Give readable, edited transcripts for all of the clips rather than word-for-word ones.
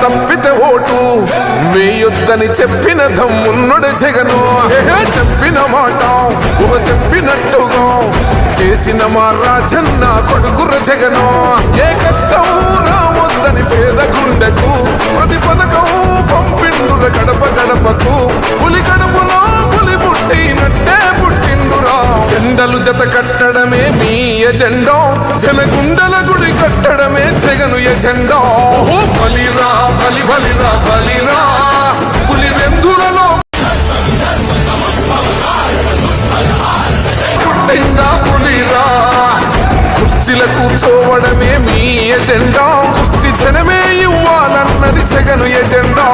తప్పితే ఓటు వేయొద్దని చెప్పిన దమ్మున్నడు జగను. చెప్పిన మాట చెప్పినట్టుగా చేసిన మా రాజన్న కొడుకుర జగను. ఏ కష్టం రావద్దని పేద గుండెకు ప్రతి పథకం పంపిండుర గడప గడపకు. పులి గడపలో పులి పుట్టినట్టే పుట్టిండురా. జెండలు జత కట్టడమే మీ ఎజెండా, జనగుండల గుడి కట్టడమే జగను ఎజెండా. బలిరా బలి బలిరా బలిరా పులి వెందులలో పుట్టిందా పులిరా. కుర్చీల కూర్చోవడమే మీ ఎజెండా, కుర్చీ జనమే ఇవ్వాలన్నది జగను ఎజెండా.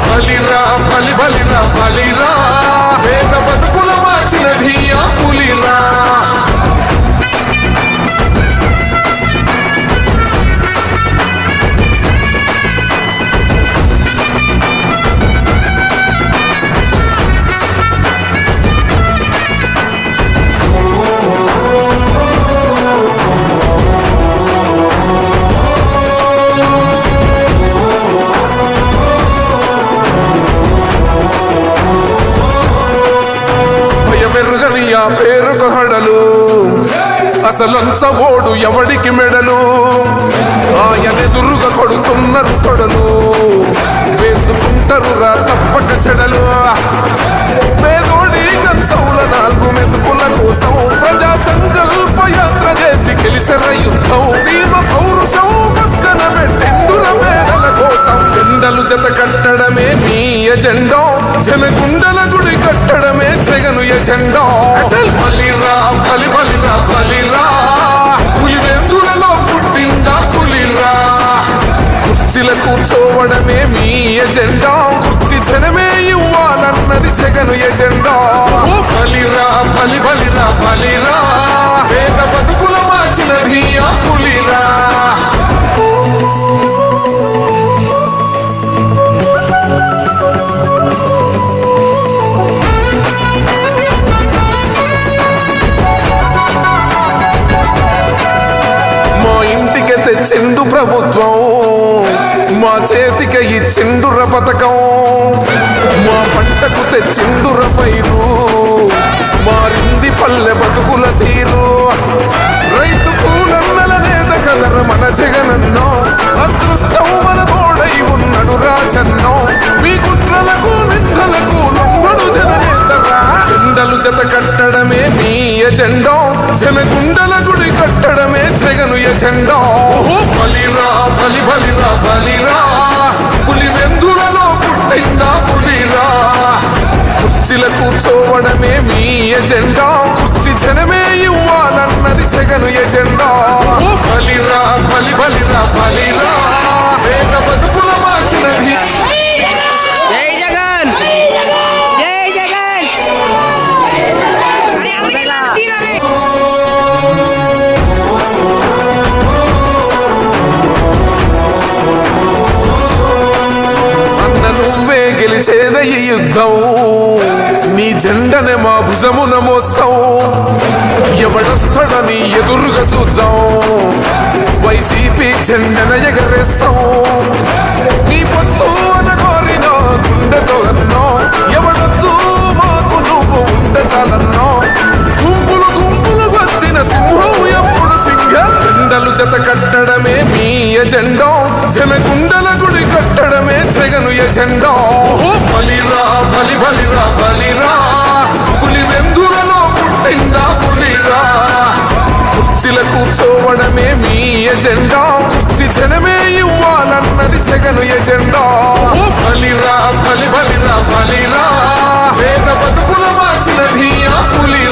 బలిరా బలి బలిరా బలిరా పేద బతుకుల మార్చినది ఆ పులిరా. పేరుకు హడలు అసలంచబోడు ఎవడికి మెడలు. ఆయనెదురుగా కొడుతున్నారు తొడలు, వేసుకుంటారు రా తప్పక చెడలు. పేదోడి కంచౌల 4 మెతుకుల కోసం ప్రజా సంకల్ప యాత్ర చేసి గెలిసిన యుద్ధం. సీమ పౌరుషం పక్కన పెట్టిండుర పేదల కోసం. జెండలు జత కట్టడమే మీ ఎజెండా, జనగుండల గుడి కట్టడమే జగను ఎజెండా. బలిరా బలి బలిరా బలిరా పులి వెందులలో పుట్టిందా పులిరా. కుర్చీల కూర్చోవడమే మీ ఎజెండా, కుర్చీ జనమే ఇవ్వాలన్నది జగను ఎజెండా. బలిరా బలి బలిరా బలిరా పేద బతుకుల మార్చినది ఆ పులిరా. తెచ్చిండు ప్రభుత్వం, మా చేతికి ఇచ్చిండుర పథకం. మా పంటకు తెచ్చిండుర పైరు, మారింది పల్లె బతుకుల తీరు. రైతు కూలన్నల నేత కదర మన జగనన్నో, అదృష్టం మన తోడై ఉన్నడు రాజన్నో. మీ కుట్రలకు నిందలకు లొంగడు జననేతరా. జెండలు జత కట్టడమే మీ ఎజెండా, జనగుండల గుడి కట్టడమే జగను ఎజెండా. బలిరా బలి బలిరా బలిరా పులి వెందులలో పుట్టిందా పులిరా. కుర్చీల కూర్చోవడమే మీ ఎజెండా, కుర్చీ జనమే ఇవ్వాలన్నది జగను ఎజెండా. బలిరా బలి బలిరా బలిరా పేద బతుకుల మార్చినది. గెలిచేద ఈ యుద్ధం, నీ జెండనే మా భుజమున మోస్తాం. ఎవడొస్తాడని ఎదురుగా చూద్దాం, వైసీపీ జెండన ఎగరేస్తాం. నీ పొత్తు అనగోరిన గుండెతో అన్నో, ఎవడొద్దు మాకు నువ్వు ఉండ చాలన్నో. గుంపులు గుంపులు వచ్చిన సింహం ఎప్పుడు సింగ. జెండలు జత కట్టడమే మీ ఎజెండా, జనగుండల గుడి కట్టడమే జగను ఎజెండా. బలిరా బలి బలిరా బలిరా పులి వెందులలో పుట్టిందా పులిరా. కుర్చీల కూర్చోవడమే మీ ఎజెండా, కుర్చీ జనమే ఇవ్వాలన్నది జగను ఎజెండా. బలిరా బలి బలిరా బలిరా పేద బతుకుల మార్చినది ఆ పులి.